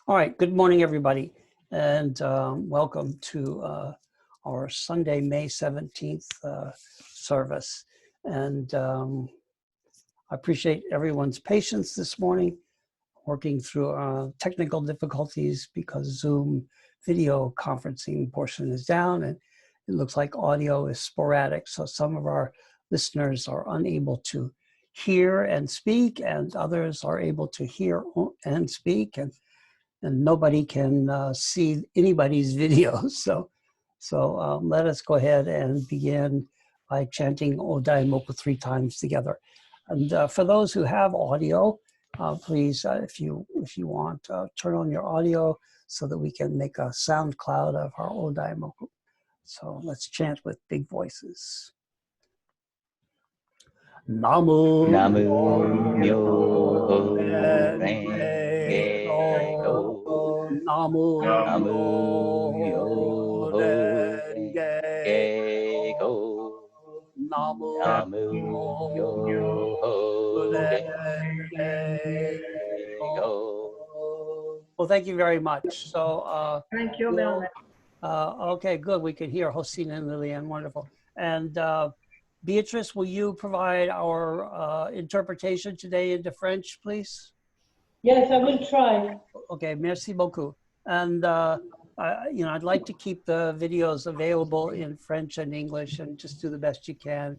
All right, good morning, everybody, and welcome to our Sunday, May 17th service. And I appreciate everyone's patience this morning, working through technical difficulties because Zoom video conferencing portion is down, and it looks like audio is sporadic. So some of our listeners are unable to hear and speak, and others are able to hear and speak, and nobody can see anybody's videos. So let us go ahead and begin by chanting Odai Moku 3 times together. And for those who have audio, please, if you want, turn on your audio so that we can make a sound cloud of our Odai Moku. So let's chant with big voices. Namu Myoho Renge Renge-kyo. Namu Myoho Renge-kyo. Namu Myoho Renge-kyo. Renge-kyo. Well, thank you very much. So, Thank you, Melvin. okay, good. We could hear Hosina and Lillian. Wonderful. And Beatrice, will you provide our interpretation today into French, please? Yes, I will try. Okay, merci beaucoup. And I'd like to keep the videos available in French and English, and just do the best you can.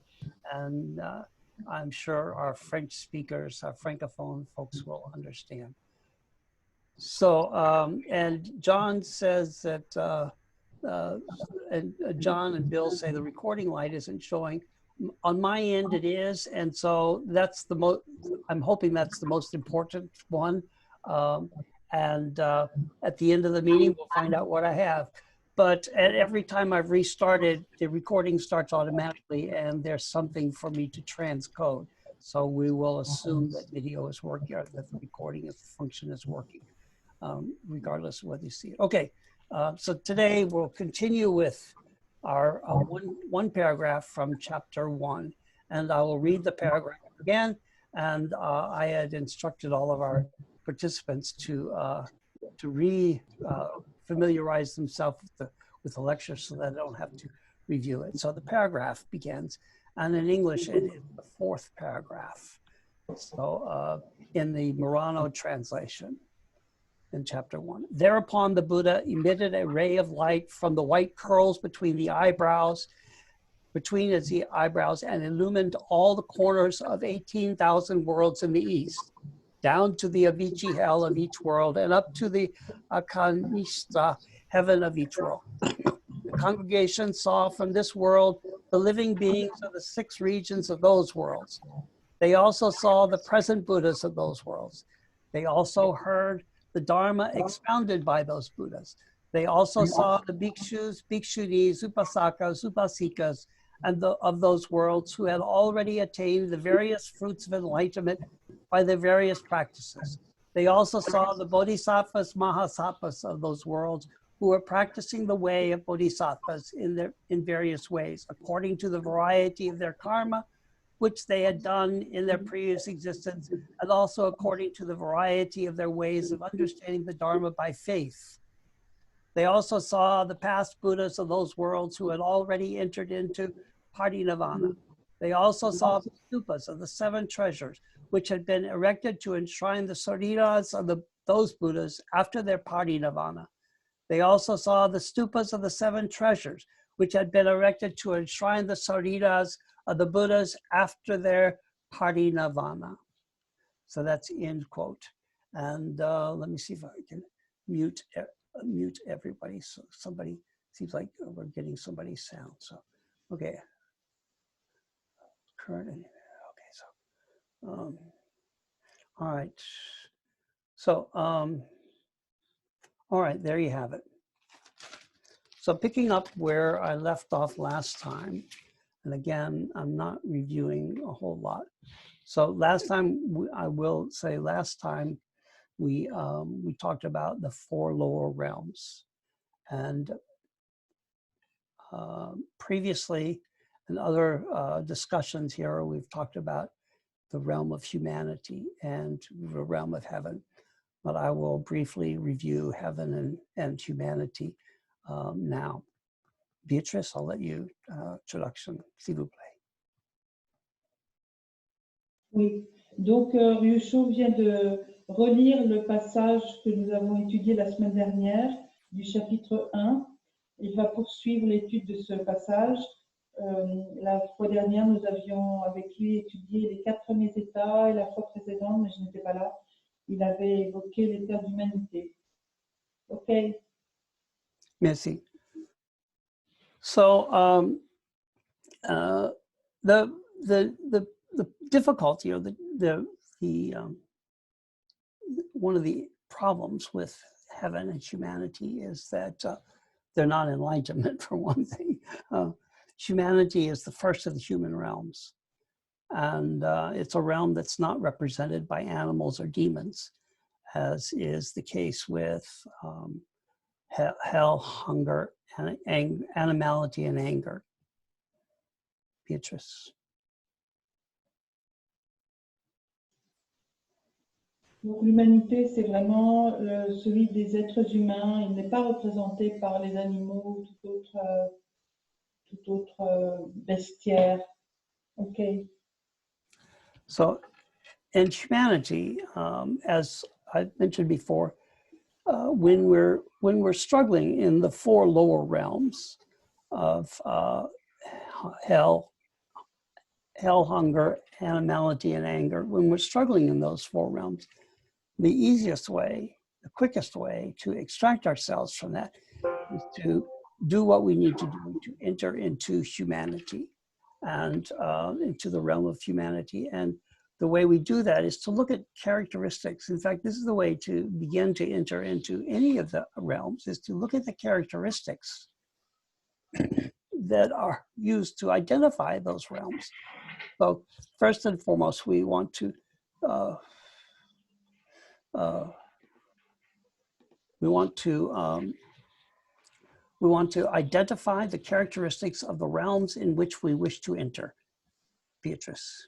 And I'm sure our French speakers, our Francophone folks, will understand. So, and John says that, and John and Bill say the recording light isn't showing. On my end, it is, and so that's the most. I'm hoping that's the most important one. And at the end of the meeting, we'll find out what I have. But at every time I've restarted, the recording starts automatically, and there's something for me to transcode. So we will assume that video is working, or that the recording function is working, regardless of whether you see it. Okay, so today we'll continue with our one paragraph from chapter 1, and I will read the paragraph again. And I had instructed all of our participants to familiarize themselves with the lecture so that they don't have to review it. So the paragraph begins, and in English it is the 4th paragraph. So in the Murano translation, in chapter 1. Thereupon the Buddha emitted a ray of light from the white curls between his eyebrows, and illumined all the corners of 18,000 worlds in the east, down to the Avicii hell of each world, and up to the Akanishta heaven of each world. The congregation saw from this world the living beings of the 6 regions of those worlds. They also saw the present Buddhas of those worlds. They also heard the Dharma expounded by those Buddhas. They also saw the bhikshus, bhikshunis, upasakas, upasikas, and of those worlds who had already attained the various fruits of enlightenment by their various practices. They also saw the bodhisattvas, mahasattvas of those worlds who were practicing the way of bodhisattvas in various ways, according to the variety of their karma, which they had done in their previous existence, and also according to the variety of their ways of understanding the Dharma by faith. They also saw the past Buddhas of those worlds who had already entered into parinirvana. They also saw the stupas of the 7 treasures, which had been erected to enshrine the sariras of those Buddhas after their parinirvana. They also saw the stupas of the 7 treasures, which had been erected to enshrine the sariras of the Buddhas after their parinirvana. So that's end quote. And let me see if I can mute everybody. So somebody, seems like we're getting somebody's sound. So, okay. Current, okay, so, all right. So, all right, there you have it. So picking up where I left off last time, and again, I'm not reviewing a whole lot. So last time, I will say last time, we talked about the 4 lower realms. And previously, in other discussions here, we've talked about the realm of humanity and the realm of heaven. but I will briefly review heaven and humanity now. Beatrice, I'll let you, introduction, s'il vous plaît. Oui. Donc, Myosho vient de relire le passage que nous avons étudié la semaine dernière du chapitre 1. Il va poursuivre l'étude de ce passage. La fois dernière, nous avions avec lui étudié les 4 premiers états et la fois précédente, mais je n'étais pas là, il avait évoqué l'état d'humanité. OK. Merci. So the difficulty, or one of the problems with heaven and humanity is that they're not enlightenment, for one thing. Humanity is the first of the human realms, and it's a realm that's not represented by animals or demons, as is the case with hell, hunger, and animality and anger. Beatrice. Donc l'humanité, c'est vraiment celui des êtres humains. Il n'est pas représenté par les animaux ou tout autre bestiaire. Okay. So, in humanity, as I mentioned before, when we're struggling in the 4 lower realms of hell, hunger, animality, and anger, when we're struggling in those 4 realms, the easiest way, the quickest way to extract ourselves from that is to do what we need to do to enter into humanity and into the realm of humanity. And the way we do that is to look at characteristics. In fact, this is the way to begin to enter into any of the realms, is to look at the characteristics that are used to identify those realms. So first and foremost, we want to identify the characteristics of the realms in which we wish to enter. Beatrice.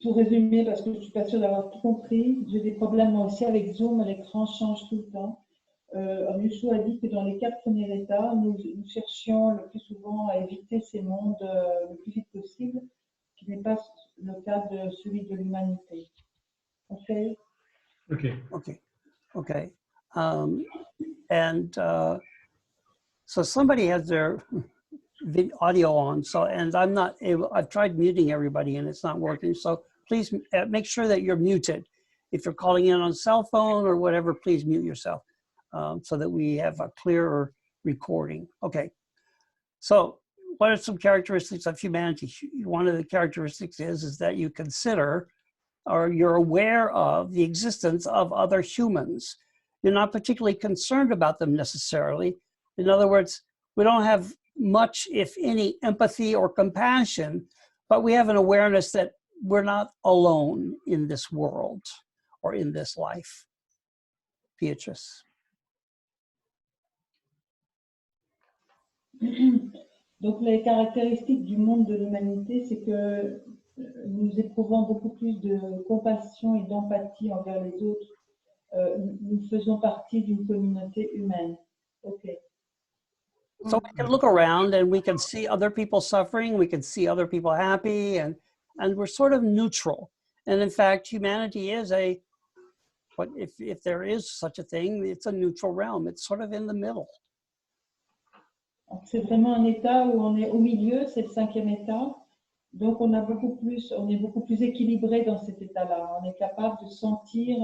Pour résumer, parce que je ne suis pas sûre d'avoir tout compris, j'ai des problèmes moi aussi avec Zoom, l'écran change tout le temps. Myosho a dit que dans les 4 premiers états, nous cherchions le plus souvent à éviter ces mondes le plus vite possible, ce qui n'est pas le cas de celui de l'humanité. Okay? Okay. Okay. Okay. So somebody has their audio on, so, and I'm not able, I've tried muting everybody and it's not working. So please make sure that you're muted. If you're calling in on cell phone or whatever, please mute yourself so that we have a clearer recording. Okay. So what are some characteristics of humanity? One of the characteristics is that you consider, or you're aware of, the existence of other humans. You're not particularly concerned about them necessarily. In other words, we don't have much, if any, empathy or compassion, but we have an awareness that we're not alone in this world or in this life. Beatrice. Donc les caractéristiques du monde de l'humanité, c'est que nous éprouvons beaucoup plus de compassion et d'empathie envers les autres. Nous faisons partie d'une communauté humaine. Okay. So we can look around and we can see other people suffering, we can see other people happy, and we're sort of neutral. And in fact, humanity is but if there is such a thing, it's a neutral realm. It's sort of in the middle. C'est vraiment un état où on est au milieu, c'est le 5e état. Donc on est beaucoup plus équilibré dans cet état-là. On est capable de sentir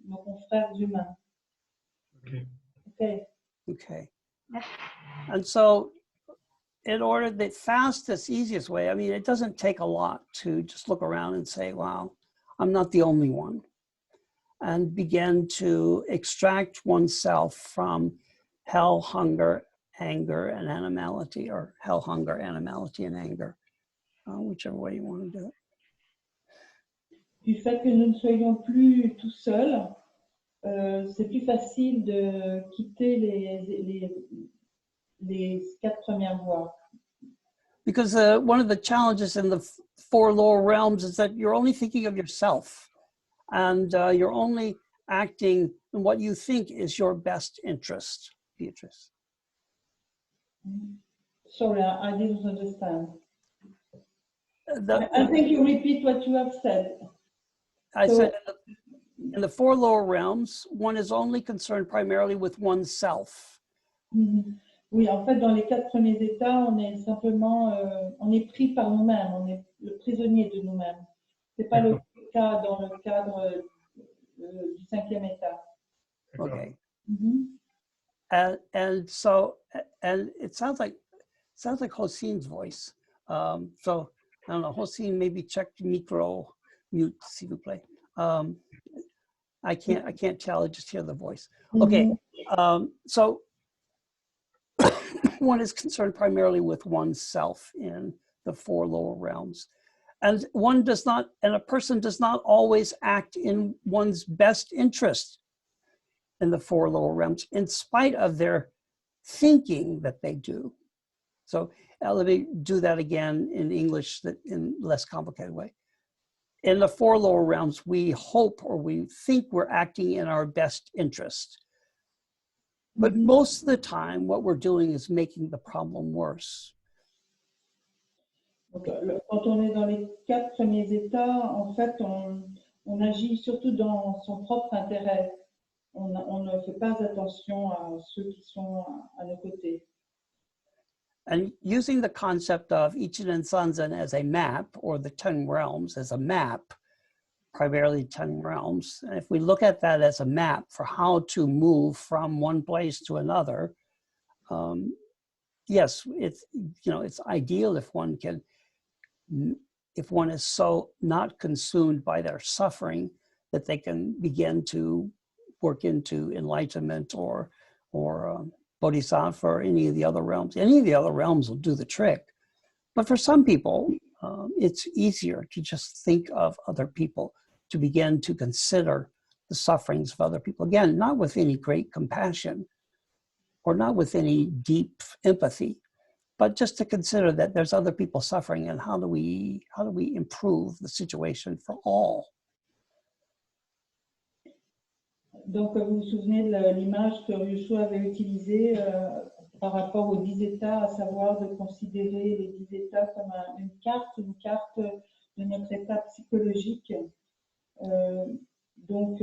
nos confrères humains. Okay. Okay. Okay. And so in order, the fastest, easiest way, I mean, it doesn't take a lot to just look around and say, wow, I'm not the only one. And begin to extract oneself from hell, hunger, anger, and animality, or hell, hunger, animality, and anger, whichever way you want to do it. Du fait que nous ne soyons plus tout seuls, c'est plus facile de quitter les 4 premières voies. Because one of the challenges in the Four Lowe Realms is that you're only thinking of yourself, and you're only acting in what you think is your best interest, Beatrice. Sorry, I didn't understand. The, I think you repeat what you have said. I So- said in the Four Lowe Realms, one is only concerned primarily with oneself. Mhm. Oui, en fait, dans les 4 premiers états, on est simplement, on est pris par nous-mêmes, on est le prisonnier de nous-mêmes. C'est pas le cas dans le cadre du 5e état. Okay. Mhm. And so, and it sounds like Hosine's voice. So I don't know, Hosine, maybe check micro mute, s'il vous plaît. I can't tell, I just hear the voice. Okay, so one is concerned primarily with oneself in the Four Lowe Realms. And a person does not always act in one's best interest in the Four Lowe Realms, in spite of their thinking that they do. So let me do that again in English, in less complicated way. In the Four Lowe Realms, we hope or we think we're acting in our best interest. But most of the time, what we're doing is making the problem worse. Donc, quand on est dans les 4 premiers états, en fait, on agit surtout dans son propre intérêt. On ne fait pas attention à ceux qui sont à nos côtés. And using the concept of Ichiden Sanzen as a map, or the 10 realms as a map, primarily 10 realms, and if we look at that as a map for how to move from one place to another, yes, it's ideal if one is so not consumed by their suffering that they can begin to work into enlightenment or bodhisattva or any of the other realms. Any of the other realms will do the trick. But for some people, it's easier to just think of other people, to begin to consider the sufferings of other people. Again, not with any great compassion or not with any deep empathy, but just to consider that there's other people suffering, and how do we improve the situation for all? Donc, vous vous souvenez de l'image que Ryusho avait utilisée par rapport aux 10 états, à savoir de considérer les 10 états comme une carte de notre état psychologique. Donc,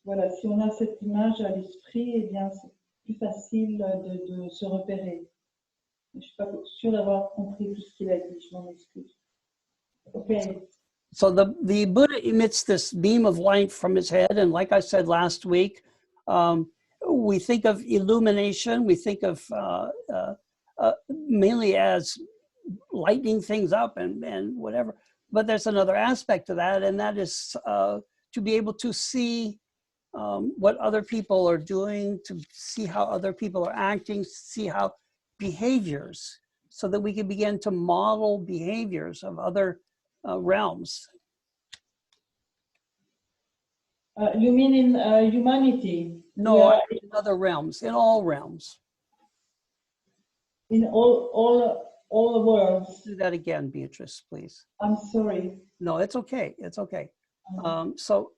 voilà, si on a cette image à l'esprit, eh bien, c'est plus facile de se repérer. Je ne suis pas sûre d'avoir compris tout ce qu'il a dit, je m'en excuse. Okay. So the Buddha emits this beam of light from his head, and like I said last week, we think of illumination, we think of mainly as lighting things up and whatever, but there's another aspect to that, and that is to be able to see what other people are doing, to see how other people are acting, see how behaviors, so that we can begin to model behaviors of other realms. You mean in humanity? No, Yeah. in other realms, in all realms. In all the worlds. Do that again, Beatrice, please. I'm sorry. No, it's okay. It's okay. So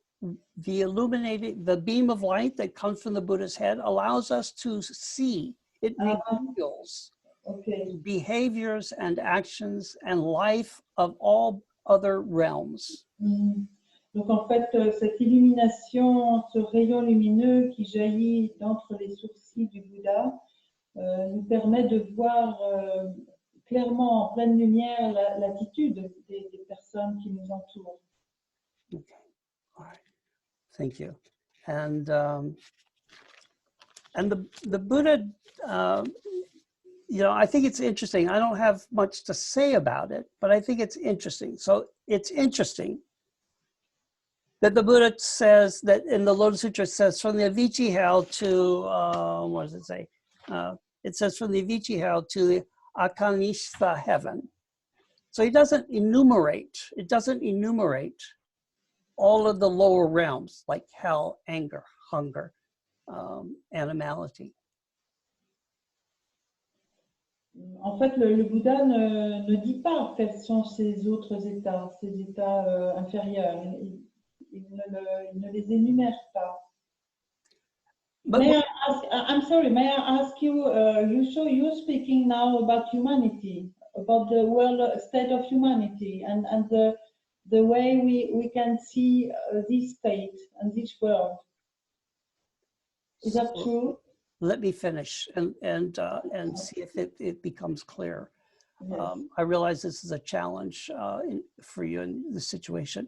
the beam of light that comes from the Buddha's head allows us to see. It reveals behaviors and actions and life of all other realms. Donc en fait, cette illumination, ce rayon lumineux qui jaillit d'entre les sourcils du Bouddha nous permet de voir clairement en pleine lumière l'attitude des personnes qui nous entourent. Okay. All right. Thank you. And the Buddha, I think it's interesting. I don't have much to say about it, but I think it's interesting. So it's interesting that the Buddha says that in the Lotus Sutra, says from the Avicii hell to, what does it say? It says from the Avicii hell to the Akanishta heaven. So it doesn't enumerate all of the lower realms like hell, anger, hunger, animality. En fait, le Bouddha ne dit pas quels sont ces autres états, ces états inférieurs. Il ne les énumère pas. But May I ask, I'm sorry, may I ask you, you're speaking now about humanity, about the world state of humanity and the way we can see this state and this world. Is that true? let me finish and see if it becomes clear. Yes. I realize this is a challenge for you in this situation.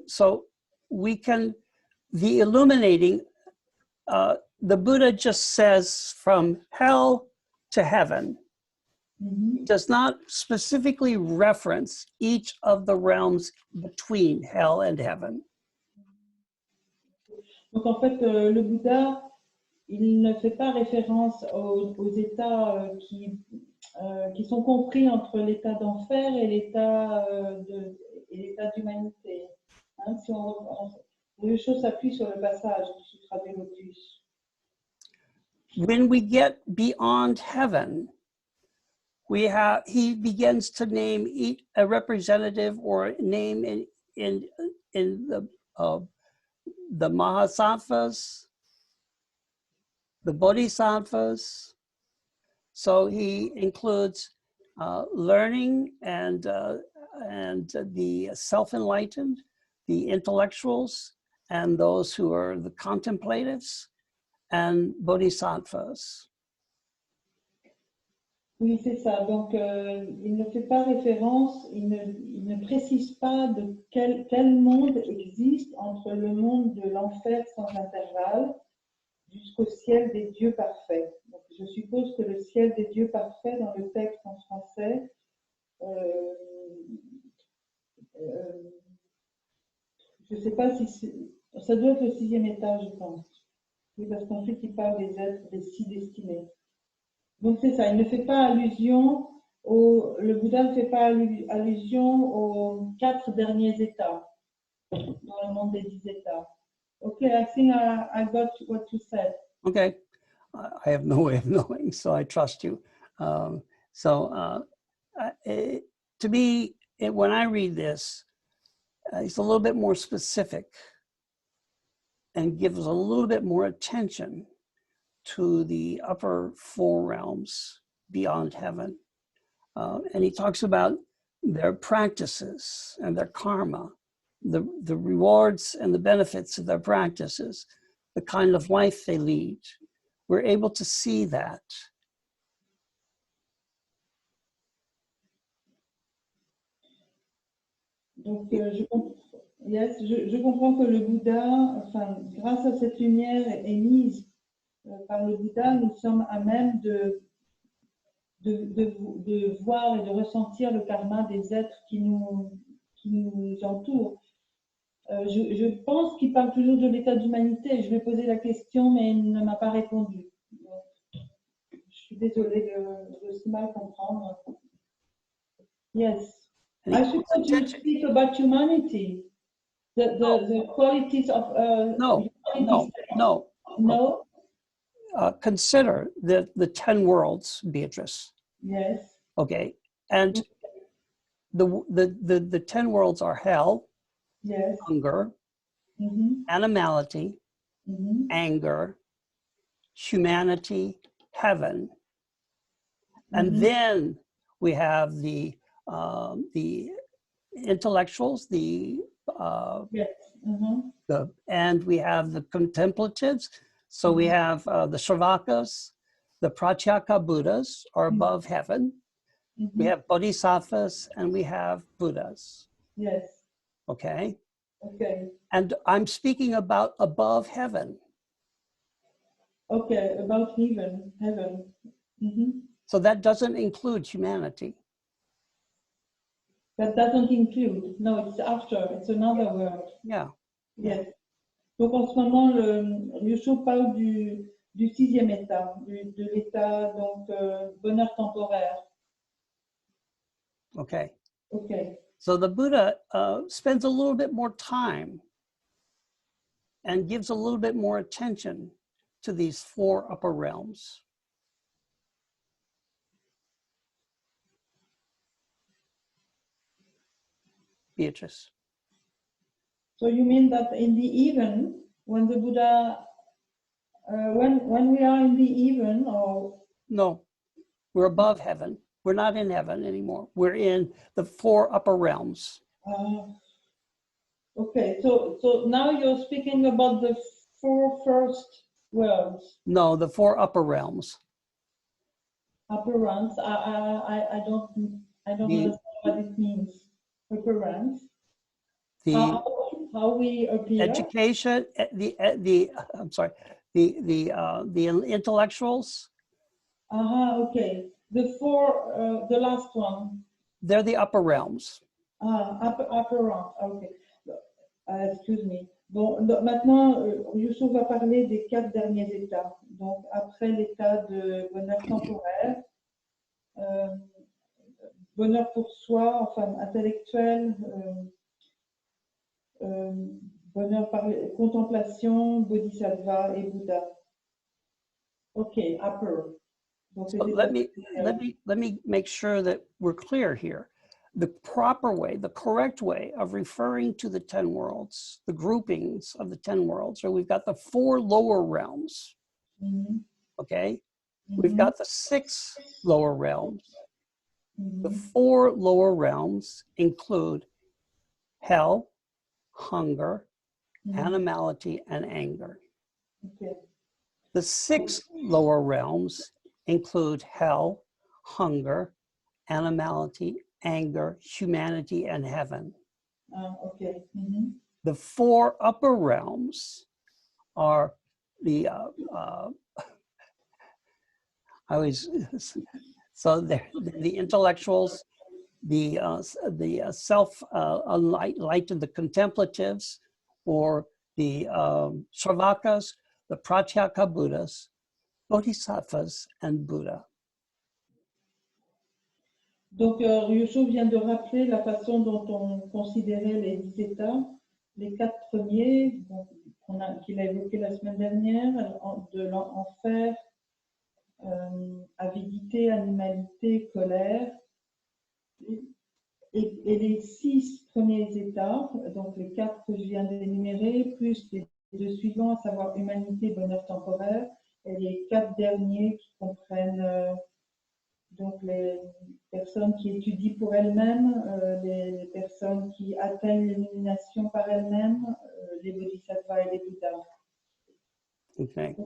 So we can, the illuminating, the Buddha just says from hell to heaven. Mhm. Does not specifically reference each of the realms between hell and heaven. Donc en fait, le Bouddha, il ne fait pas référence aux états qui sont compris entre l'état d'enfer et l'état d'humanité. Hein, si les choses s'appuient sur le passage du Sutra du Lotus. When we get beyond heaven, he begins to name a representative or name in the Mahasattvas, the Bodhisattvas. So he includes learning and the self-enlightened, the intellectuals, and those who are the contemplatives, and bodhisattvas. Oui, c'est ça. Donc, il ne fait pas référence, il ne précise pas de quel monde existe entre le monde de l'enfer sans intervalle jusqu'au ciel des dieux parfaits. Donc, je suppose que le ciel des dieux parfaits, dans le texte en français, je ne sais pas si ça doit être le 6e étage, je pense. Oui, parce qu'ensuite, il parle des êtres, des 6 destinés. Donc, c'est ça, il ne fait pas allusion le Bouddha ne fait pas allusion aux 4 derniers états dans le monde des 10 états. Okay, I think I got what you said. Okay, I have no way of knowing, so I trust you. To me, when I read this, it's a little bit more specific and gives a little bit more attention to the upper 4 realms beyond heaven. And he talks about their practices and their karma, the rewards and the benefits of their practices, the kind of life they lead. We're able to see that. Donc, je comprends que le Bouddha, enfin, grâce à cette lumière émise par le Bouddha, nous sommes à même de voir et de ressentir le karma des êtres qui nous entourent. Je pense qu'il parle toujours de l'état d'humanité. Je lui ai posé la question, mais il ne m'a pas répondu. Donc, je suis désolée de si mal comprendre. Yes. I suppose you speak about humanity, the qualities of No. No? Consider the 10 worlds, Beatrice. Yes. Okay, and the 10 worlds are hell, Yes. hunger, animality, anger, humanity, heaven, and then we have the intellectuals, and we have the contemplatives. So we have the Shravakas, the Pratyeka Buddhas are above heaven. We have Bodhisattvas and we have Buddhas. Yes. Okay. Okay. And I'm speaking about above heaven. Okay, about heaven. So that doesn't include humanity. That doesn't include. No, it's after. It's another world. Yeah. Yes. Donc en ce moment, Myosho parle du 6e état, de l'état donc bonheur temporaire. Okay. Okay. So the Buddha spends a little bit more time and gives a little bit more attention to these 4 upper realms. Beatrice. So you mean that in the even, when the Buddha, when we are in the even, or No, we're above heaven. We're not in heaven anymore. We're in the four upper realms. okay, so now you're speaking about the four first worlds, No, the four upper realms. upper realms. I don't understand what it means. Upper realms. The How we appear. education, I'm sorry, the intellectuals, Okay. The four, the last one. they're the upper realms. Upper realms. Okay. Excuse me. Bon, maintenant, Youssouf va parler des 4 derniers états. Donc, après l'état de bonheur temporaire, bonheur pour soi, enfin intellectuel, bonheur par contemplation, bodhisattva et Bouddha. Ok, upper. Donc, So let me make sure that we're clear here. The proper way, the correct way of referring to the 10 worlds, the groupings of the 10 worlds, so we've got the 4 lower realms, okay? We've got the 6 lower realms. The 4 lower realms include hell, hunger, animality, and anger. Okay. The 6 lower realms include hell, hunger, animality, anger, humanity, and heaven. Okay. The 4 upper realms are the so they're the intellectuals, the self-enlightened, the contemplatives, or the Shravakas, the Pratyeka Buddhas, Bodhisattvas, and Buddha. Donc, Youssouf vient de rappeler la façon dont on considérait les 10 états. Les 4 premiers, qu'il a évoqués la semaine dernière, de l'enfer, avidité, animalité, colère. Et les 6 premiers états, donc les 4 que je viens d'énumérer, plus les 2 suivants, à savoir humanité, bonheur temporaire, et les 4 derniers qui comprennent donc les personnes qui étudient pour elles-mêmes, les personnes qui atteignent l'illumination par elles-mêmes, les bodhisattvas et les bouddhas. Okay.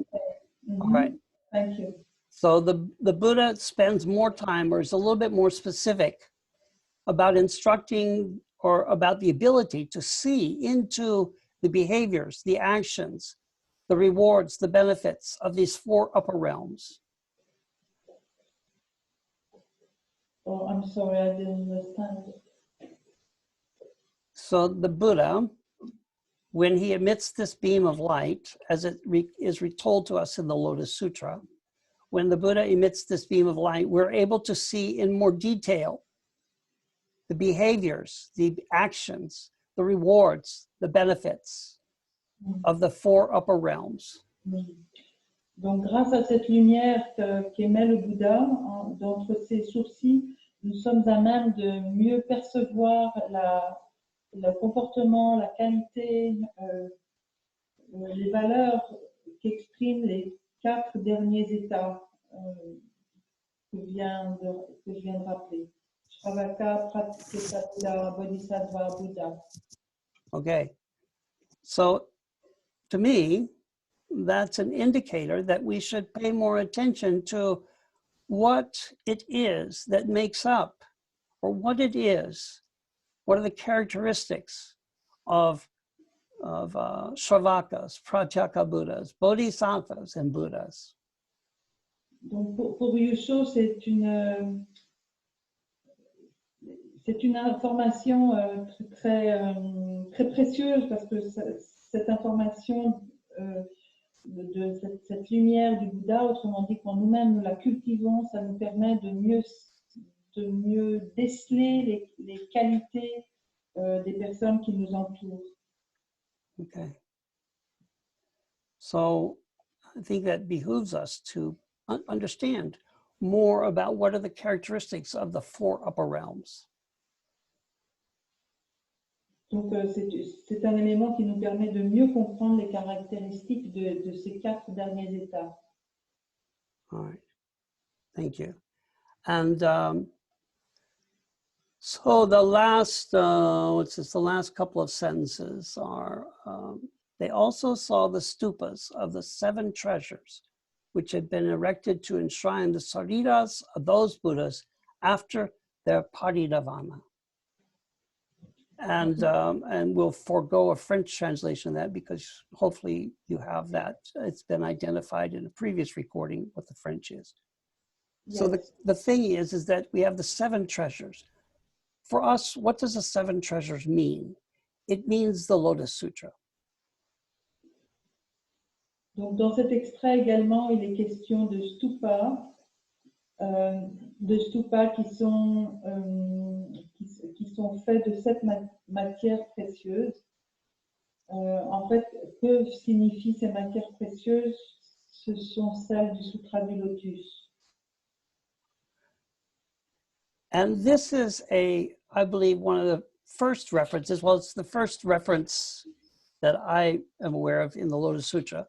All right. Thank you. So the Buddha spends more time, or is a little bit more specific about instructing, or about the ability to see into the behaviors, the actions, the rewards, the benefits of these 4 upper realms. Oh, I'm sorry, I didn't understand. So the Buddha, when he emits this beam of light, as it is retold to us in the Lotus Sutra, when the Buddha emits this beam of light, we're able to see in more detail the behaviors, the actions, the rewards, the benefits of the 4 upper realms. Donc, grâce à cette lumière qu'émet le Bouddha, d'entre ses sourcils, nous sommes à même de mieux percevoir le comportement, la qualité, les valeurs qu'expriment les 4 derniers états que je viens de rappeler. Shravaka, Pratyeka, Bodhisattva, Buddha. Okay. So to me, that's an indicator that we should pay more attention to what it is that makes up, or what it is, what are the characteristics of Shravakas, Pratyeka Buddhas, Bodhisattvas, and Buddhas. Donc pour Yusho, c'est une information très précieuse, parce que cette information de cette lumière du Bouddha, autrement dit, quand nous-mêmes nous la cultivons, ça nous permet de mieux déceler les qualités des personnes qui nous entourent. Okay. So I think that behooves us to understand more about what are the characteristics of the 4 upper realms. Donc, c'est un élément qui nous permet de mieux comprendre les caractéristiques de ces 4 derniers états. All right. Thank you. And so the last, the last couple of sentences are, they also saw the stupas of the 7 treasures, which had been erected to enshrine the sariras of those Buddhas after their parinirvana. And we'll forego a French translation of that because hopefully you have that. It's been identified in a previous recording what the French is. Yes. So the thing is that we have the 7 treasures. For us, what does the 7 treasures mean? It means the Lotus Sutra. Donc, dans cet extrait également, il est question de stupas qui sont faits de 7 matières précieuses. En fait, que signifient ces matières précieuses? Ce sont celles du Sutra du Lotus. And this is I believe, one of the first references, well, it's the first reference that I am aware of in the Lotus Sutra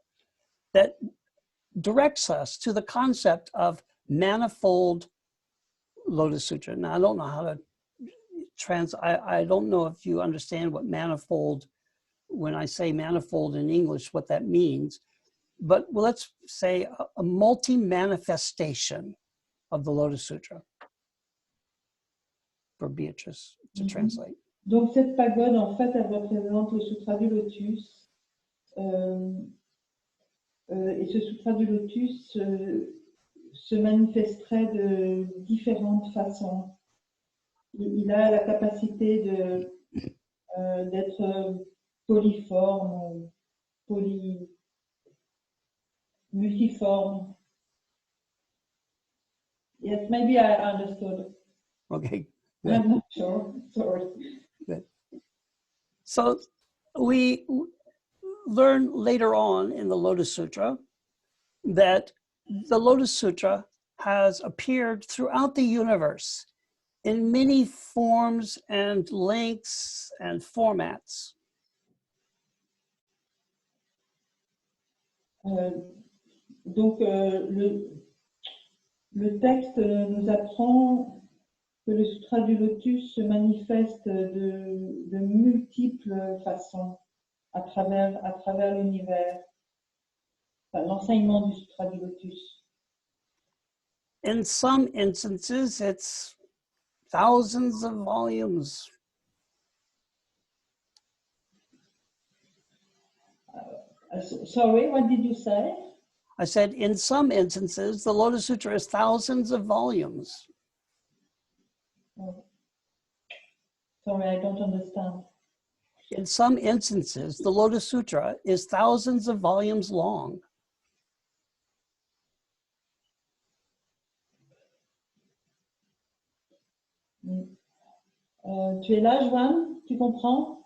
that directs us to the concept of manifold Lotus Sutra. Now, I don't know how to I don't know if you understand what manifold, when I say manifold in English, what that means, but well, let's say a multi-manifestation of the Lotus Sutra for Beatrice to translate. Donc, cette pagode, en fait, elle représente le Sutra du Lotus. Et ce Sutra du Lotus se manifesterait de différentes façons. Il a la capacité d'être polyforme, multiforme. Yes, maybe I understood. Okay. Good. I'm not sure. Sorry. Good. So we learn later on in the Lotus Sutra that the Lotus Sutra has appeared throughout the universe in many forms and lengths and formats. Donc, le texte nous apprend que le Sutra du Lotus se manifeste de multiples façons à travers l'univers. Enfin, l'enseignement du Sutra du Lotus. In some instances, it's thousands of volumes. Sorry, what did you say? I said, in some instances, the Lotus Sutra is thousands of volumes. Oh. Sorry, I don't understand. In some instances, the Lotus Sutra is thousands of volumes long. Tu es là, Joanne? Tu comprends?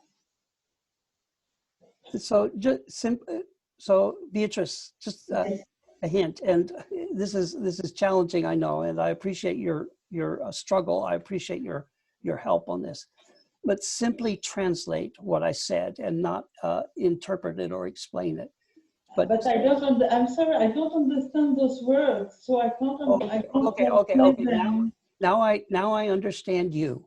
So Beatrice, just a hint, and this is challenging, I know, and I appreciate your struggle. I appreciate your help on this, but simply translate what I said and not interpret it or explain it. But I don't. I'm sorry, I don't understand those words, so I can't. Okay. Now I understand you.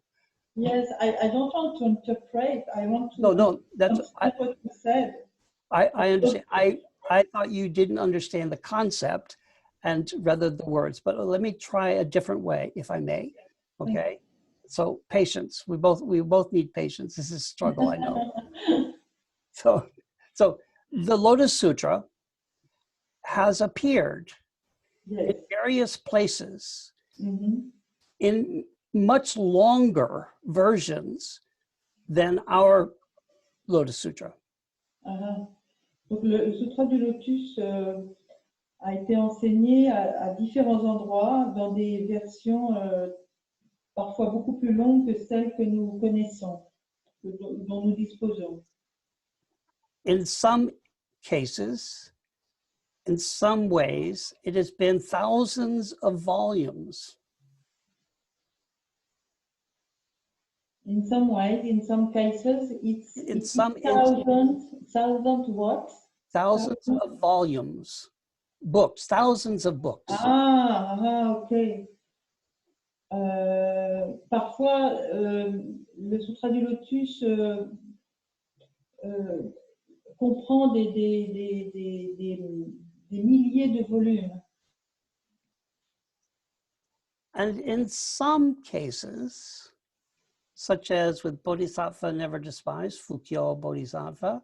Yes, I don't want to interpret. I want to. No, that's what you said. I understand. I thought you didn't understand the concept, and rather the words. But let me try a different way, if I may. Okay. So patience. We both need patience. This is a struggle, I know. So the Lotus Sutra has appeared in various places in much longer versions than our Lotus Sutra. Donc le Sutra du Lotus a été enseigné à différents endroits dans des versions parfois beaucoup plus longues que celles que nous connaissons, dont nous disposons. In some cases, in some ways, it has been thousands of volumes. In some ways, in some cases, In it's some thousand what? thousands of volumes, books, thousands of books. Ok. Parfois, le Sutra du Lotus comprend des milliers de volumes. And in some cases, such as with Bodhisattva Never Despise, Fukyo Bodhisattva,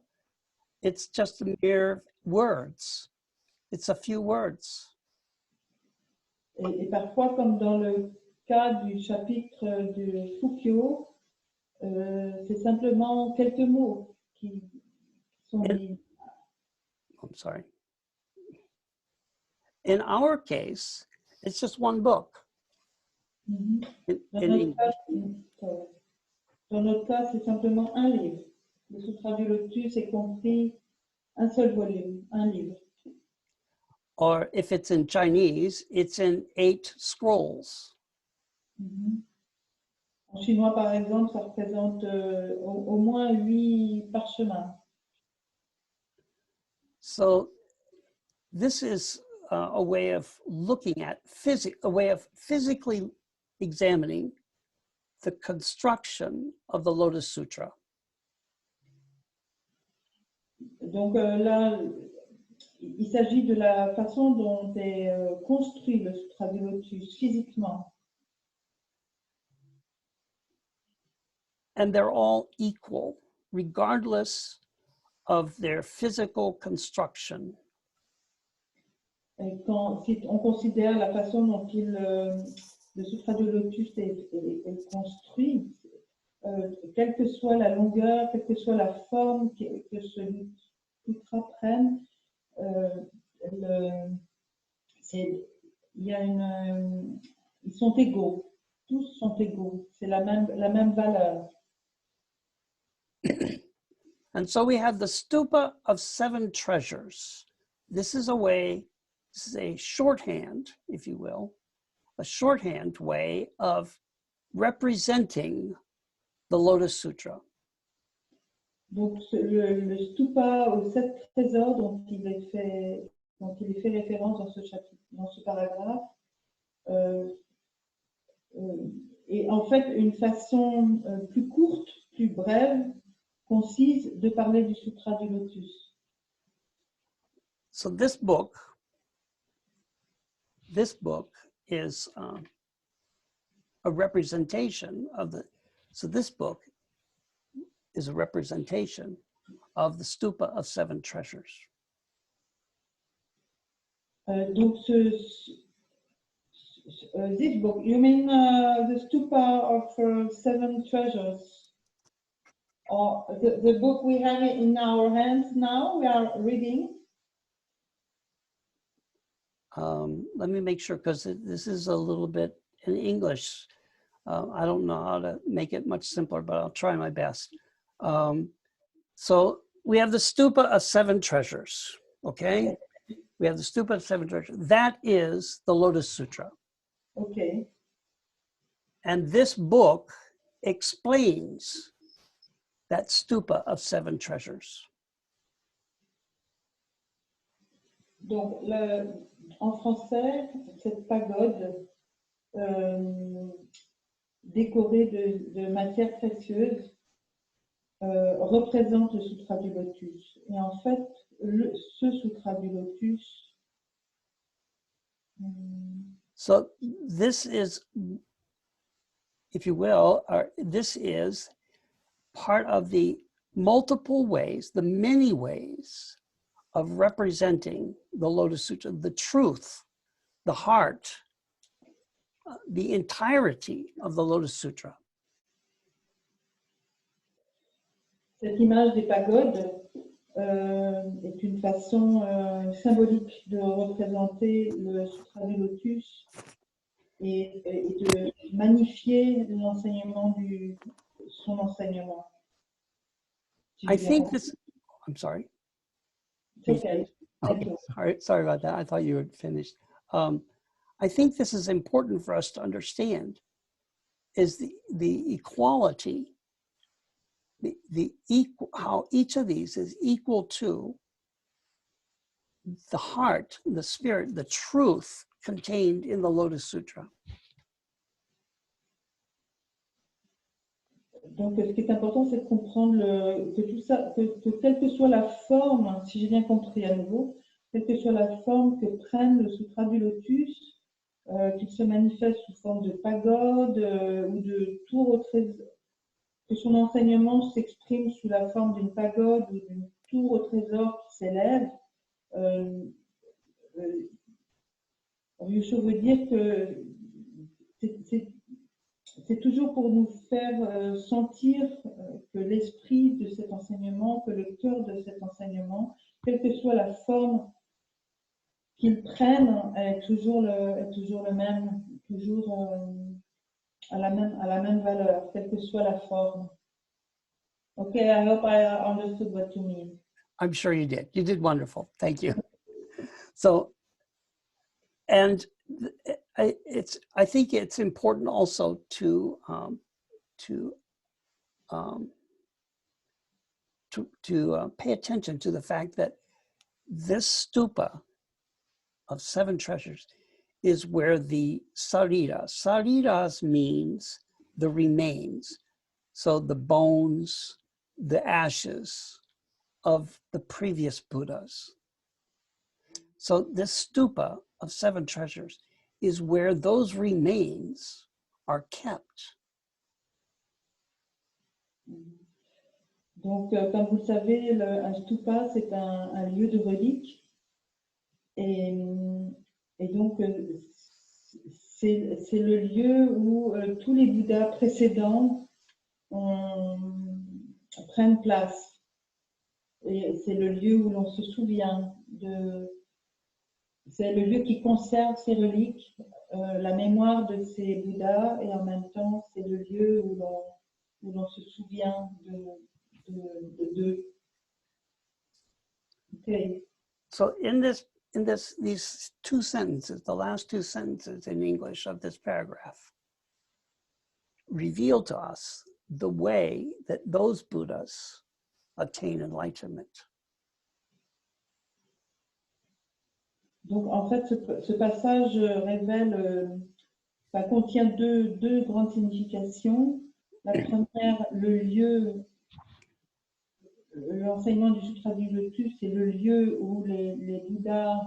it's just mere words. It's a few words. Et parfois, comme dans le cas du chapitre de Fukyo, c'est simplement quelques mots qui sont mis. I'm sorry. In our case, it's just one book. Dans notre cas, c'est simplement un livre. Le Sutra du Lotus est compris un seul volume, un livre. Or if it's in Chinese, it's in 8 scrolls. En chinois, par exemple, ça représente au moins 8 parchemins. So this is a way of looking at a way of physically examining the construction of the Lotus Sutra. Donc là, il s'agit de la façon dont est construit le Sutra du Lotus physiquement. And they're all equal, regardless of their physical construction. Et si on considère la façon dont le Sutra du Lotus est construit, quelle que soit la longueur, quelle que soit la forme que ce sutra prenne, ils sont égaux. Tous sont égaux. C'est la même valeur. And so we have the stupa of 7 treasures. This is a shorthand, if you will, a shorthand way of representing the Lotus Sutra. Donc le stupa aux 7 trésors dont il est fait référence dans ce chapitre, dans ce paragraphe, est en fait une façon plus courte, plus brève, concise de parler du Sutra du Lotus. So this book is a representation of this book is a representation of the stupa of 7 treasures. Donc this book, you mean the stupa of 7 treasures? Or the book we have in our hands now, we are reading? Let me make sure, because this is a little bit in English. I don't know how to make it much simpler, but I'll try my best. So we have the stupa of 7 treasures, okay? We have the stupa of 7 treasures. That is the Lotus Sutra. Okay. And this book explains that stupa of 7 treasures. Donc, en français, cette pagode décorée de matières précieuses représente le Sutra du Lotus. Et en fait, ce Sutra du Lotus. So this is, if you will, this is part of the multiple ways, the many ways of representing the Lotus Sutra, the truth, the heart, the entirety of the Lotus Sutra. Cette image des pagodes est une façon symbolique de représenter le Sutra du Lotus et de magnifier l'enseignement son enseignement. I think this, I'm sorry. It's okay. Okay. Sorry about that. I thought you had finished. I think this is important for us to understand is the equality, how each of these is equal to the heart, the spirit, the truth contained in the Lotus Sutra. Donc, ce qui est important, c'est de comprendre que tout ça, que quelle que soit la forme, si j'ai bien compris à nouveau, quelle que soit la forme que prenne le Sutra du Lotus, qu'il se manifeste sous forme de pagode ou de tour au trésor, que son enseignement s'exprime sous la forme d'une pagode ou d'une tour au trésor qui s'élève, Ryusho veut dire que c'est toujours pour nous faire sentir que l'esprit de cet enseignement, que le cœur de cet enseignement, quelle que soit la forme qu'il prenne, est toujours le même, toujours à la même valeur, quelle que soit la forme. Okay, I hope I understood what you mean. I'm sure you did. You did wonderful. Thank you. So, and I think it's important also to pay attention to the fact that this stupa of 7 treasures is where the sariras means the remains, so the bones, the ashes of the previous Buddhas. So this stupa of 7 treasures is where those remains are kept. Donc, comme vous le savez, un stupa, c'est un lieu de relique. Et donc, c'est le lieu où tous les Bouddhas précédents prennent place. Et c'est le lieu où l'on se souvient c'est le lieu qui conserve ces reliques, la mémoire de ces Bouddhas, et en même temps, c'est le lieu où l'on se souvient d'eux. Okay. So in these 2 sentences, the last 2 sentences in English of this paragraph, reveal to us the way that those Buddhas attain enlightenment. Donc, en fait, ce passage révèle, contient deux grandes significations. La première, le lieu, l'enseignement du Sutra du Lotus, c'est le lieu où les Bouddhas,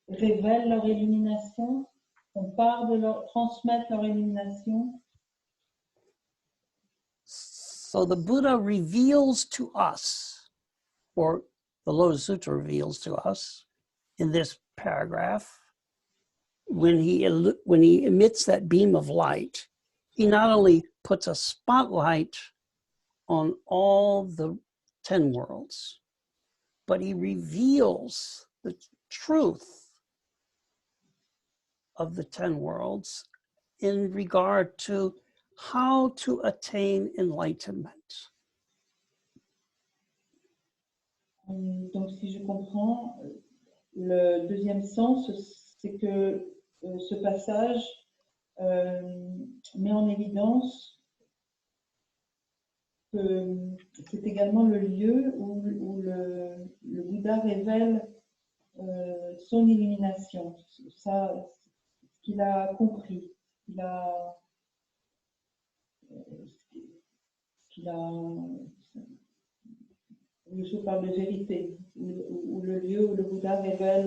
révèlent leur illumination, transmettent leur illumination. So the Buddha reveals to us, or the Lotus Sutra reveals to us in this paragraph, when he emits that beam of light, he not only puts a spotlight on all the 10 worlds, but he reveals the truth of the 10 worlds in regard to how to attain enlightenment. Donc, si je comprends, le deuxième sens, c'est que ce passage met en évidence que c'est également le lieu où le Bouddha révèle son illumination, ça, ce qu'il a compris, je parle de vérité, où le lieu où le Bouddha révèle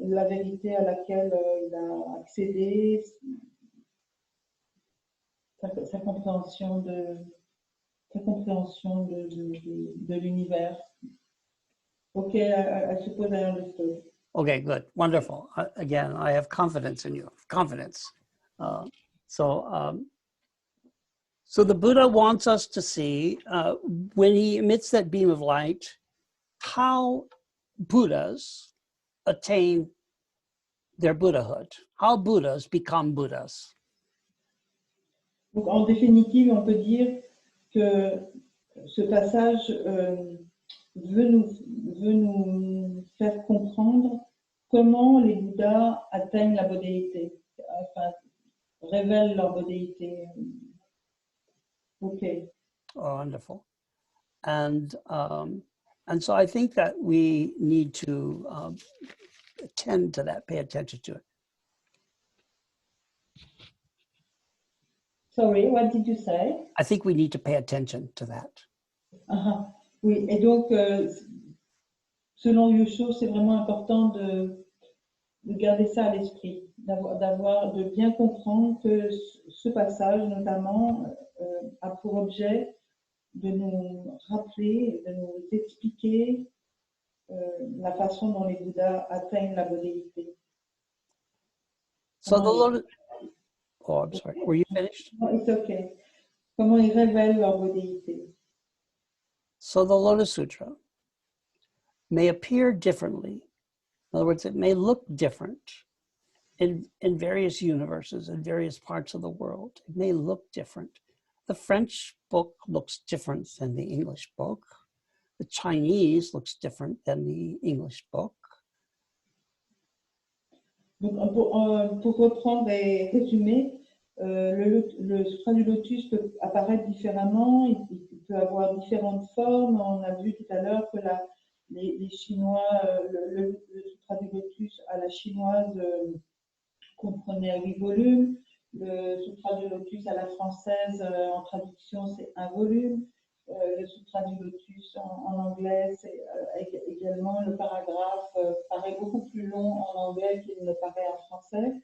la vérité à laquelle il a accédé, sa compréhension de l'univers. Okay, I suppose I understood. Okay, good, wonderful. Again, I have confidence in you, confidence. So the Buddha wants us to see, when he emits that beam of light, how Buddhas attain their Buddhahood, how Buddhas become Buddhas. Donc, en définitive, on peut dire que ce passage veut nous faire comprendre comment les Bouddhas atteignent la bodhéité, enfin, révèlent leur bodhéité. Ok. Oh, wonderful. And so I think that we need to attend to that, pay attention to it. Sorry, what did you say? I think we need to pay attention to that. Oui, et donc, selon Yosho, c'est vraiment important de garder ça à l'esprit, de bien comprendre que ce passage, notamment, a pour objet de nous rappeler, de nous expliquer la façon dont les Bouddhas atteignent la bodhéité. So the Lotus, oh, I'm sorry, were you finished? No, it's okay. Comment ils révèlent leur bodhéité. So the Lotus Sutra may appear differently. In other words, it may look different in various universes, in various parts of the world. It may look different. The French book looks different than the English book. The Chinese looks different than the English book. Donc, pour reprendre et résumer, le Sutra du Lotus peut apparaître différemment, il peut avoir différentes formes. On a vu tout à l'heure que les Chinois, le Sutra du Lotus à la chinoise comprenait 8 volumes. Le Sutra du Lotus à la française, en traduction, c'est 1 volume. Le Sutra du Lotus en anglais, c'est également le paragraphe paraît beaucoup plus long en anglais qu'il ne paraît en français.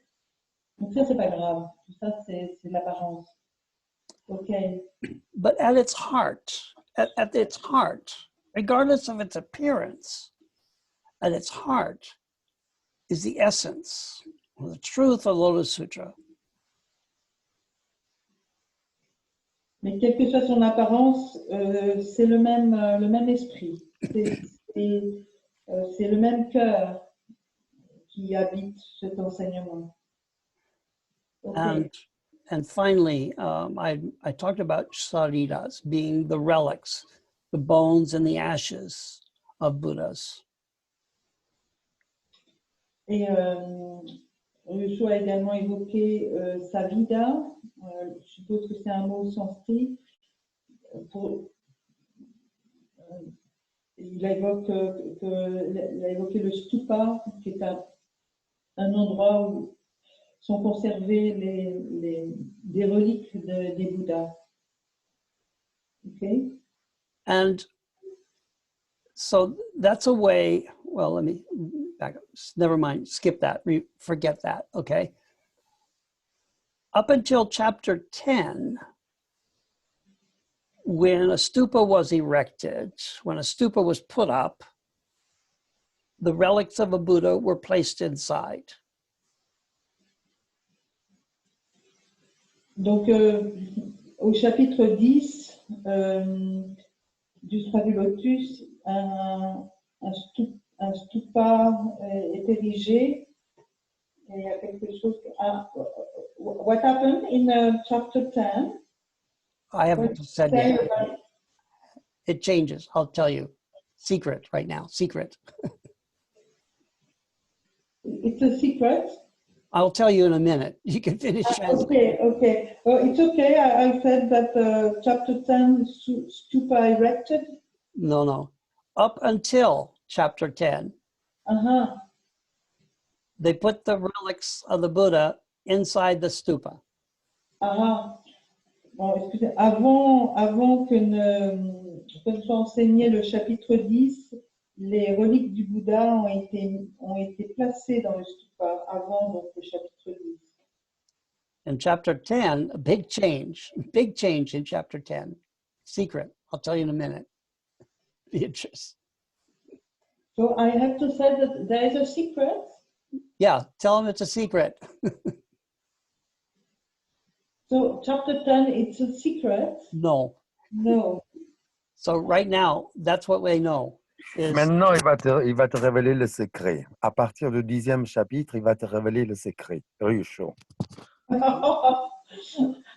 Donc ça, c'est pas grave. Tout ça, c'est l'apparence. OK. But at its heart, at its heart, regardless of its appearance, at its heart is the essence, the truth of Lotus Sutra. Mais quelle que soit son apparence, c'est le même esprit. C'est le même cœur qui habite cet enseignement. Okay. And finally, I talked about sariras being the relics, the bones and the ashes of Buddhas. Et Yosho a également évoqué savida. Je suppose que c'est un mot sanskrit. Il a évoqué le stupa, qui est un endroit où sont conservées des reliques des Bouddhas. Okay? And so that's a way, well, let me back up. Never mind, skip that, forget that, okay? Up until chapter 10, when a stupa was erected, when a stupa was put up, the relics of a Buddha were placed inside. Donc, au chapitre 10 du Sutra du Lotus, un stupa est érigé. Et il y a quelque chose. What happened in chapter 10? I haven't said yet. It changes. I'll tell you. Secret right now. Secret. It's a secret. I'll tell you in a minute. You can finish. Okay. Well, it's okay. I said that chapter 10 stupa erected. No. Up until chapter 10. They put the relics of the Buddha inside the stupa. Bon, excusez, avant que ne soit enseigné le chapitre 10, les reliques du Bouddha ont été placées dans le stupa avant donc, le chapitre 10. In chapter 10, a big change in chapter 10. Secret. I'll tell you in a minute. Beatrice. So I have to say that there is a secret. Yeah, tell them it's a secret. So chapter 10, it's a secret? No. So right now, that's what we know. Maintenant, il va te révéler le secret. À partir du 10e chapitre, il va te révéler le secret. Yosho.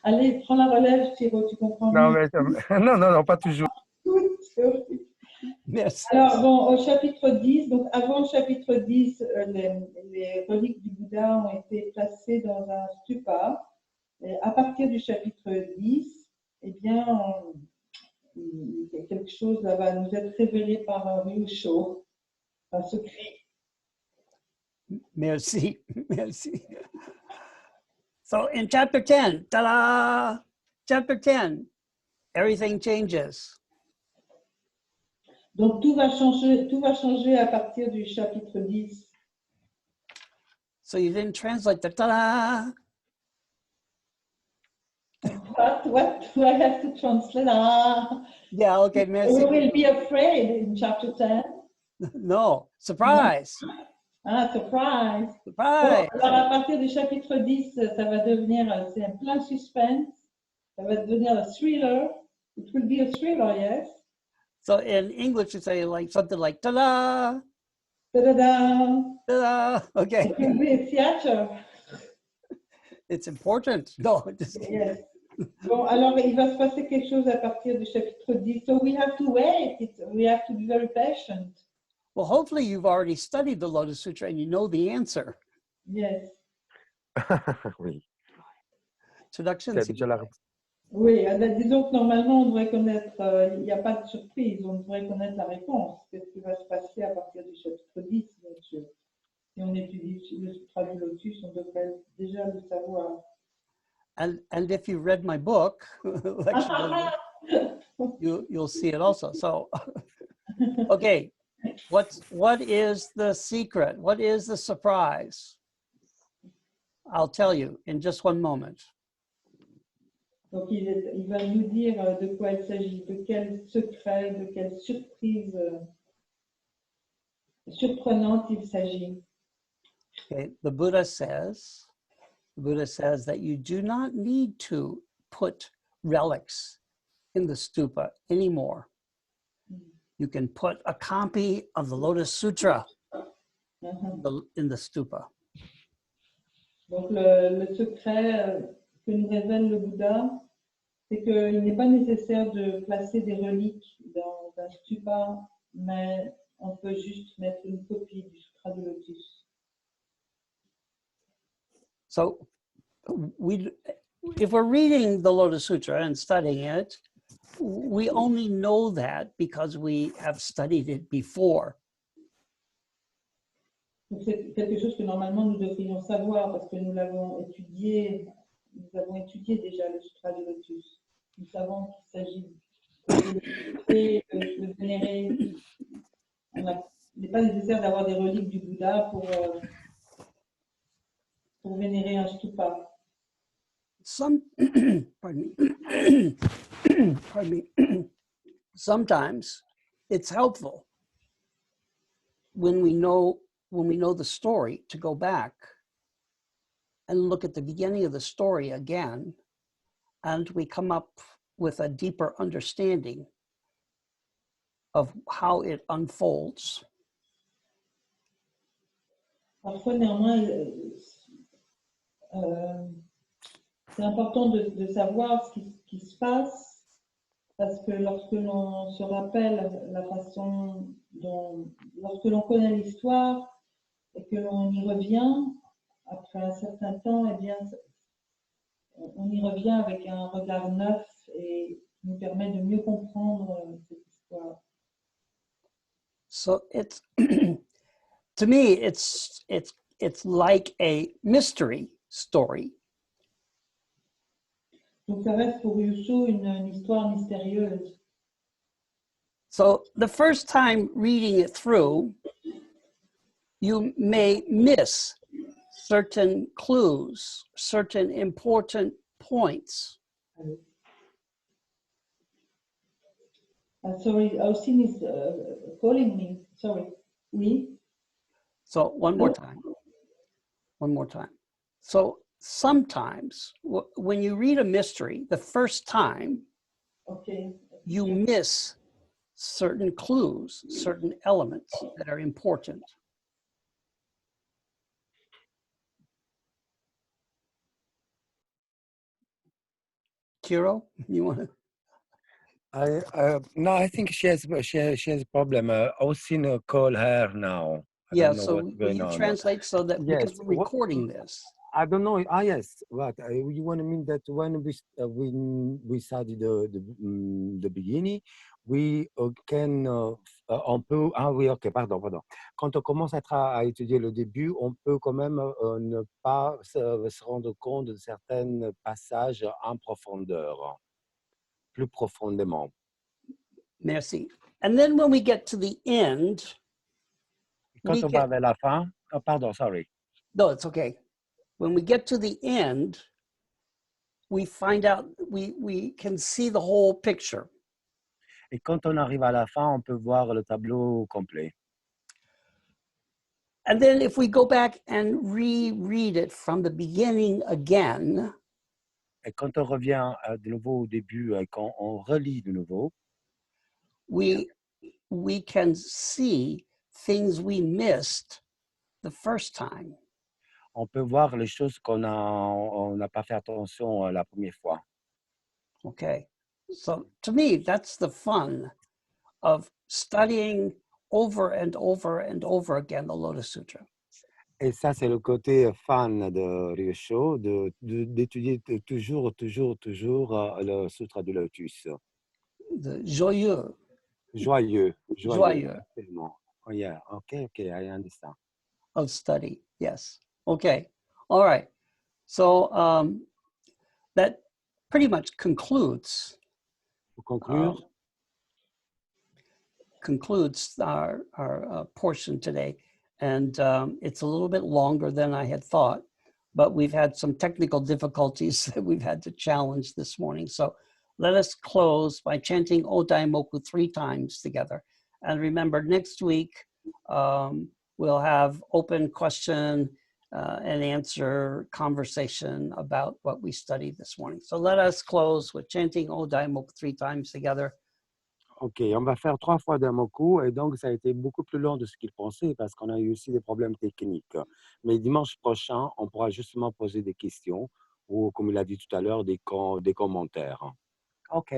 Allez, prends la relève, Thiro, tu comprends Non, mieux. mais, non, pas toujours. Merci. Alors, bon, au chapitre 10, donc avant le chapitre 10, les reliques du Bouddha ont été placées dans un stupa. Et à partir du chapitre 10, eh bien, quelque chose là va nous être révélé par Ryusho, un secret. Merci. Merci. So in chapter 10, ta-da! Chapter 10, everything changes. Donc tout va changer à partir du chapitre 10. So you didn't translate the ta-da. What do I have to translate? Yeah, okay, We merci. will be afraid in chapter 10. No, surprise. Surprise! Surprise. Bon, alors à partir du chapitre 10, ça va devenir, c'est un plein suspense, ça va devenir un thriller. It will be a thriller, yes. So in English, you say like something like ta-da, Ta-da-da! ta-da. Okay, It will be a theater. it's important. No, just kidding. Yes. Bon, alors il va se passer quelque chose à partir du chapitre 10. So we have to wait. We have to be very patient. Well, hopefully you've already studied the Lotus Sutra and you know the answer. Yes. Oui. Introduction. C'est déjà la réponse. Oui, disons que normalement on devrait connaître, il n'y a pas de surprise, on devrait connaître la réponse. Qu'est-ce qui va se passer à partir du chapitre 10, bien sûr. Si on étudie le Sutra du Lotus, on devrait déjà le savoir. And if you read my book, you'll see it also. So, okay, what is the secret? What is the surprise? I'll tell you in just one moment. Donc il va nous dire de quoi il s'agit, de quel secret, de quelle surprise surprenante il s'agit. Okay, the Buddha says that you do not need to put relics in the stupa anymore. You can put a copy of the Lotus Sutra in the stupa. Donc le secret que nous révèle le Bouddha, c'est qu'il n'est pas nécessaire de placer des reliques dans un stupa, mais on peut juste mettre une copie du Sutra du Lotus. So if we're reading the Lotus Sutra and studying it, we only know that because we have studied it before. C'est quelque chose que normalement nous devrions savoir parce que nous avons étudié déjà le Sutra du Lotus. Nous savons qu'il s'agit de vénérer. Il n'est pas nécessaire d'avoir des reliques du Bouddha pour vénérer un stupa. Pardon me. Sometimes it's helpful when we know the story to go back and look at the beginning of the story again, and we come up with a deeper understanding of how it unfolds. Parfois, néanmoins, c'est important de savoir ce qui se passe, parce que lorsque l'on se rappelle la façon dont, lorsque l'on connaît l'histoire et que l'on y revient, après un certain temps, eh bien, on y revient avec un regard neuf et qui nous permet de mieux comprendre cette histoire. So it's to me, it's like a mystery story. Donc ça reste pour Ryusho une histoire mystérieuse. So the first time reading it through, you may miss certain clues, certain important points. Sorry, Austin is calling me. Sorry. Oui. So one more time. So sometimes when you read a mystery the first time, Okay. you miss certain clues, certain elements that are important. Kiro, you want to? No, I think she has a problem. Austin call her now. I Yeah, don't know so what's will going you on. translate so that, Yes. because we're recording this. I don't know. Ah, yes. What you want to mean that when we started the beginning, we can on peut. Ah oui, ok, pardon. Quand on commence à étudier le début, on peut quand même ne pas se rendre compte de certains passages en profondeur, plus profondément. Merci. And then when we get to the end, Quand we on va get, vers la fin, oh, pardon, sorry. no, it's okay. When we get to the end, we find out, we can see the whole picture. Et quand on arrive à la fin, on peut voir le tableau complet. And then if we go back and reread it from the beginning again, Et quand on revient de nouveau au début, quand on relit de nouveau, we can see things we missed the first time. on peut voir les choses on n'a pas fait attention la première fois. Okay. So to me, that's the fun of studying over and over and over again the Lotus Sutra. Et ça, c'est le côté fan de Ryosho, d'étudier toujours le Sutra du Lotus. The joyeux. Joyeux. Joyeux. Absolument. Oh, yeah. Okay, I understand. Of study. Yes. Okay. All right. So that pretty much concludes Pour conclure, our portion today. And it's a little bit longer than I had thought, but we've had some technical difficulties that we've had to challenge this morning. So let us close by chanting Odaimoku 3 times together. And remember, next week, we'll have open question and answer conversation about what we studied this morning. So let us close with chanting Odaimoku 3 times together. OK, on va faire 3 fois Daimoku et donc ça a été beaucoup plus long de ce qu'il pensait parce qu'on a eu aussi des problèmes techniques. Mais dimanche prochain, on pourra justement poser des questions ou, comme il a dit tout à l'heure, des commentaires. OK.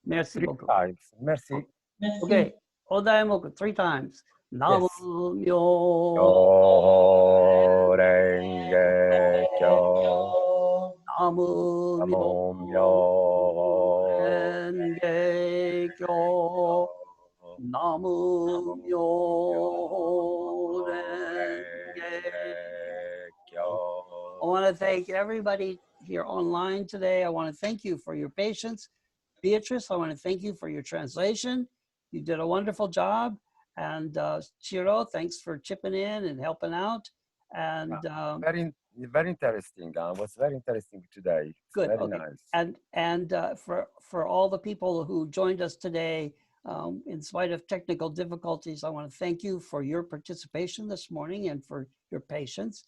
Merci 3 beaucoup. times. Merci. Merci. Okay, Odaimoku 3 times. Namu Yes. myo Yo renge kyo. Namu Namo myo myo renge kyo. Namu myo renge kyo. I want to thank everybody here online today. I want to thank you for your patience. Beatrice, I want to thank you for your translation. You did a wonderful job. And Chiro, thanks for chipping in and helping out. And very interesting. It was very interesting today. It's good. very Okay. nice. And for all the people who joined us today, in spite of technical difficulties, I want to thank you for your participation this morning and for your patience.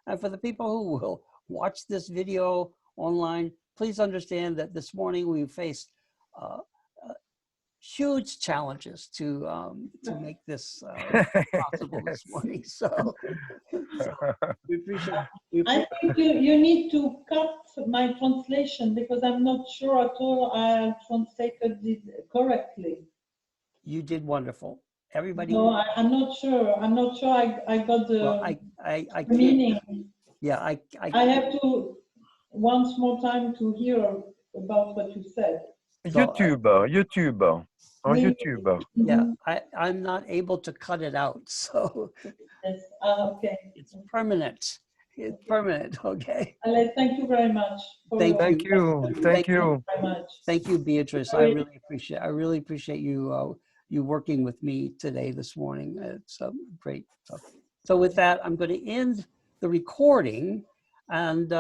And for the people who will watch this video online, please understand that this morning we faced huge challenges to make this possible this morning. So we appreciate. I think you need to cut my translation because I'm not sure at all I translated it correctly. You did wonderful. Everybody. No, I'm not sure. I'm not sure I got the, well, I the meaning. Yeah, I have to once more time to hear about what you said. YouTube. On Oui. YouTube. Yeah, I'm not able to cut it out, so Yes. Okay. it's permanent. It's permanent. Okay. Alex, thank you very much. Thank you. Thank you very much. Thank you, Beatrice. I really appreciate you you working with me today, this morning. It's great. So with that, I'm going to end the recording and.